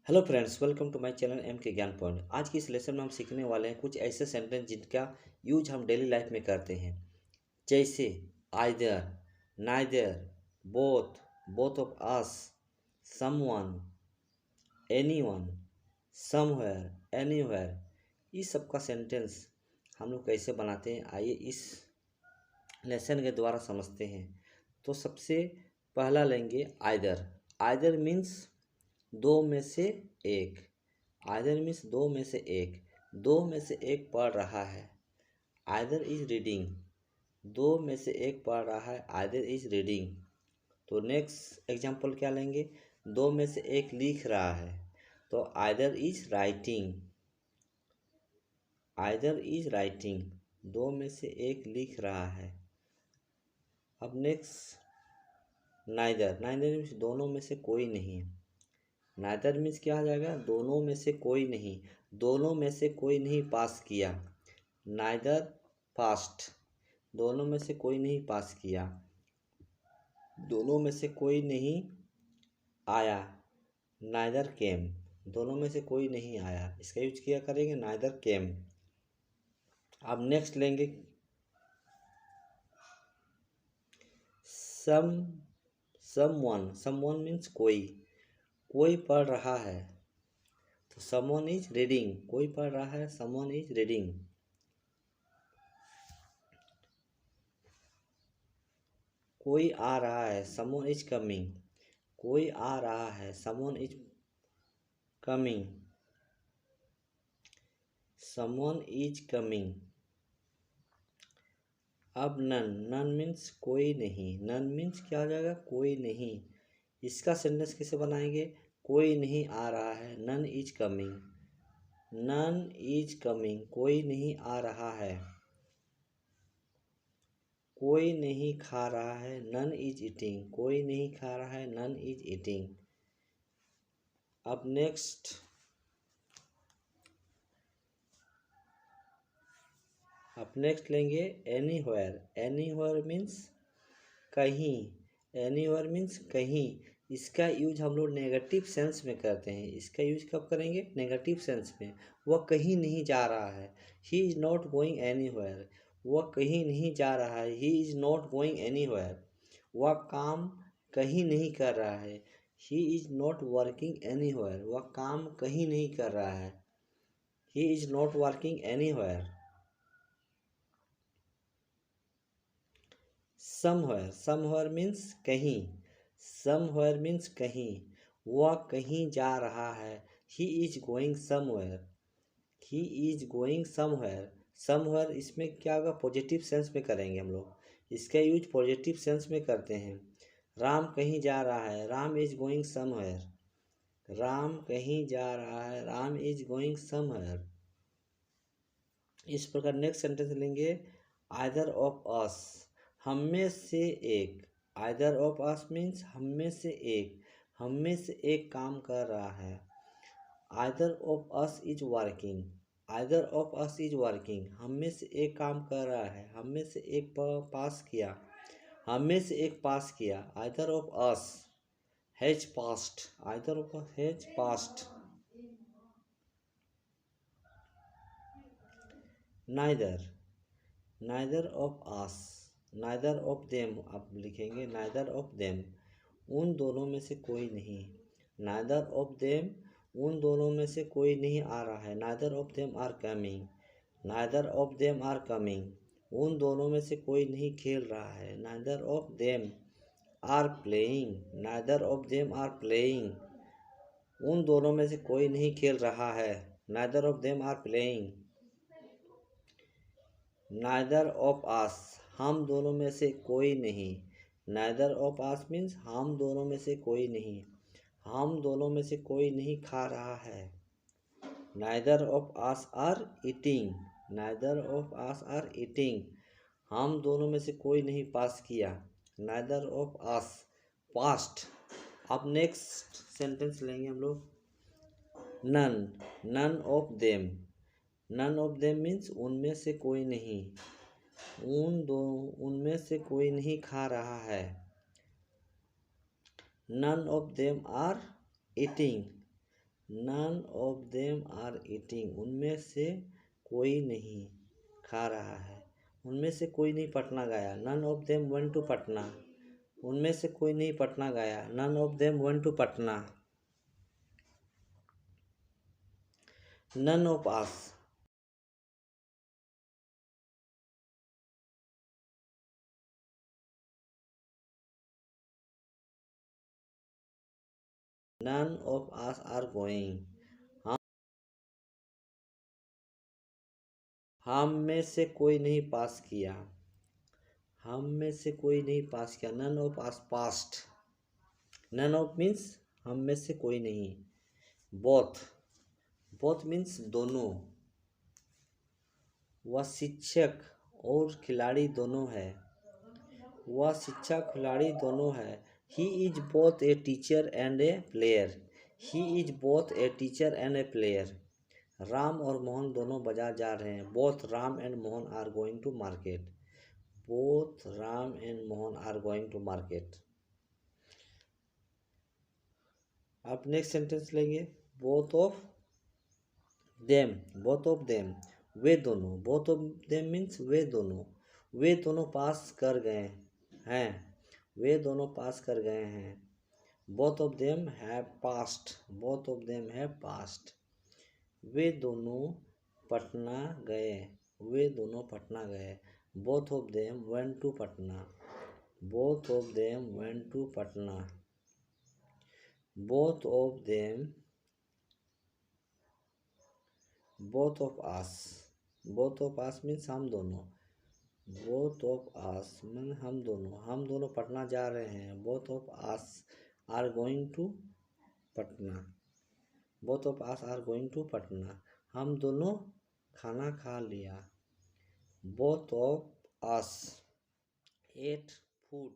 Hello friends, welcome to my channel M K Gyan point. आज की इस लेसन में हम सीखने वाले हैं कुछ ऐसे सेंटेंस जिनका यूज हम डेली लाइफ में करते हैं, जैसे either, neither, both, both of us, someone, anyone, somewhere, anywhere. इस सब का सेंटेंस हम लोग कैसे बनाते हैं, आइए इस लेसन के द्वारा समझते हैं। तो सबसे पहला लेंगे आइदर। आइदर मीन्स दो में से एक। आइदर मीन्स दो में से एक। दो में से एक पढ़ रहा है, आइदर इज रीडिंग। दो में से एक पढ़ रहा है, आइदर इज रीडिंग। तो नेक्स्ट एग्जांपल क्या लेंगे, दो में से एक लिख रहा है, तो either is writing. Either is writing, दो में से एक लिख रहा है। अब नेक्स्ट नाइदर। नाइदर मीन्स दोनों में से कोई नहीं। नाइदर मीन्स क्या आ जाएगा, दोनों में से कोई नहीं। दोनों में से कोई नहीं पास किया, नाइदर पास्ट। दोनों में से कोई नहीं पास किया। दोनों में से कोई नहीं आया, नाइदर केम। दोनों में से कोई नहीं आया, इसका यूज किया करेंगे नाइदर केम। अब नेक्स्ट लेंगे सम। समवन मीन्स कोई। कोई पढ़ रहा है, तो समवन इज रीडिंग। कोई पढ़ रहा है, समवन इज रीडिंग। कोई आ रहा है, समवन इज कमिंग। कोई आ रहा है, someone is coming. Someone is coming. अब नन। नन मीन्स कोई नहीं। नन मीन्स क्या हो जाएगा, कोई नहीं। इसका सेंटेंस कैसे बनाएंगे, कोई नहीं आ रहा है, none is coming. None is coming, कोई नहीं आ रहा है। कोई नहीं खा रहा है, नन इज ईटिंग। कोई नहीं खा रहा है, नन इज ईटिंग। अब नेक्स्ट लेंगे एनीवेयर। एनीवेयर मीन्स कहीं। एनीवेयर मीन्स कहीं। इसका यूज हम लोग नेगेटिव सेंस में करते हैं। इसका यूज कब करेंगे, नेगेटिव सेंस में। वह कहीं नहीं जा रहा है, he is not going anywhere. वह कहीं नहीं जा रहा है, he is not going anywhere. वह काम कहीं नहीं कर रहा है, he is not working anywhere. वह काम कहीं नहीं कर रहा है, he is not working anywhere. Somewhere. Somewhere means कहीं। समवेयर मीन्स कहीं। वह कहीं जा रहा है, he is going somewhere. He is going somewhere. Somewhere इसमें क्या होगा, पॉजिटिव सेंस में करेंगे हम लोग। इसका यूज पॉजिटिव सेंस में करते हैं। राम कहीं जा रहा है, Ram is going somewhere. Ram कहीं जा रहा है, राम इज गोइंग समवेयर। इस प्रकार नेक्स्ट सेंटेंस लेंगे आइदर ऑफ अस। हम में से एक। आइदर ऑफ अस मीन्स हम में से एक। हम में से एक काम कर रहा है। Either of us is working. Either of us is working, हम में से एक काम कर रहा है। हम में से एक पास किया। हम में से एक पास किया। Either of us has past. Either of us has past. Neither. Neither of us. Neither of them आप लिखेंगे, नाइदर ऑफ देम। उन दोनों में से कोई नहीं। नाइदर ऑफ देम, उन दोनों में से कोई नहीं आ रहा है। Neither of them are coming. Neither of them are coming, उन दोनों में से कोई नहीं खेल रहा है। Neither of them are playing. Neither of them are playing, उन दोनों में से कोई नहीं खेल रहा है। Neither of them are playing. Neither of us, हम दोनों में से कोई नहीं। नाइदर ऑफ अस मीन्स हम दोनों में से कोई नहीं। हम दोनों में से कोई नहीं खा रहा है। Neither of us are eating. Neither of us are eating, हम दोनों में से कोई नहीं पास किया। Neither of us passed. अब नेक्स्ट सेंटेंस लेंगे हम लोग none. None of them. None of them means उनमें से कोई नहीं। उनमें से कोई नहीं खा रहा है। None of them are eating. None of them are eating, उनमें से कोई नहीं खा रहा है। उनमें से कोई नहीं पटना गया। None of them went to Patna, उनमें से कोई नहीं पटना गया। None of them went to Patna. None of us, none of us are going, हम में से कोई नहीं पास किया। हम में से कोई नहीं पास किया। None of us passed, none of means हम में से कोई नहीं। बोथ, बोथ मीन्स दोनों। वह शिक्षक और खिलाड़ी दोनों है। वह शिक्षक खिलाड़ी दोनों है। He is both a teacher and a player. He is both a teacher and a player. Ram और मोहन दोनों बाजार जा रहे हैं। Both Ram and Mohan are going to market. Both Ram and Mohan are going to market. आप नेक्स्ट सेंटेंस लेंगे। Both of them, both of them, वे दोनों। बोथ ऑफ देम मीन्स वे दोनों। वे दोनों पास कर गए हैं। वे दोनों पास कर गए हैं। Both of them have passed. Both of them have passed. वे दोनों पटना गए। वे दोनों पटना गए। Both of them went to Patna. Both of them went to Patna. Both of them, both of us, both of us means हम दोनों। बोथ ऑफ अस मीन हम दोनों। हम दोनों पटना जा रहे हैं। Both of us are going to Patna. Both of us are going to Patna. हम दोनों खाना खा लिया। Both of us ate food.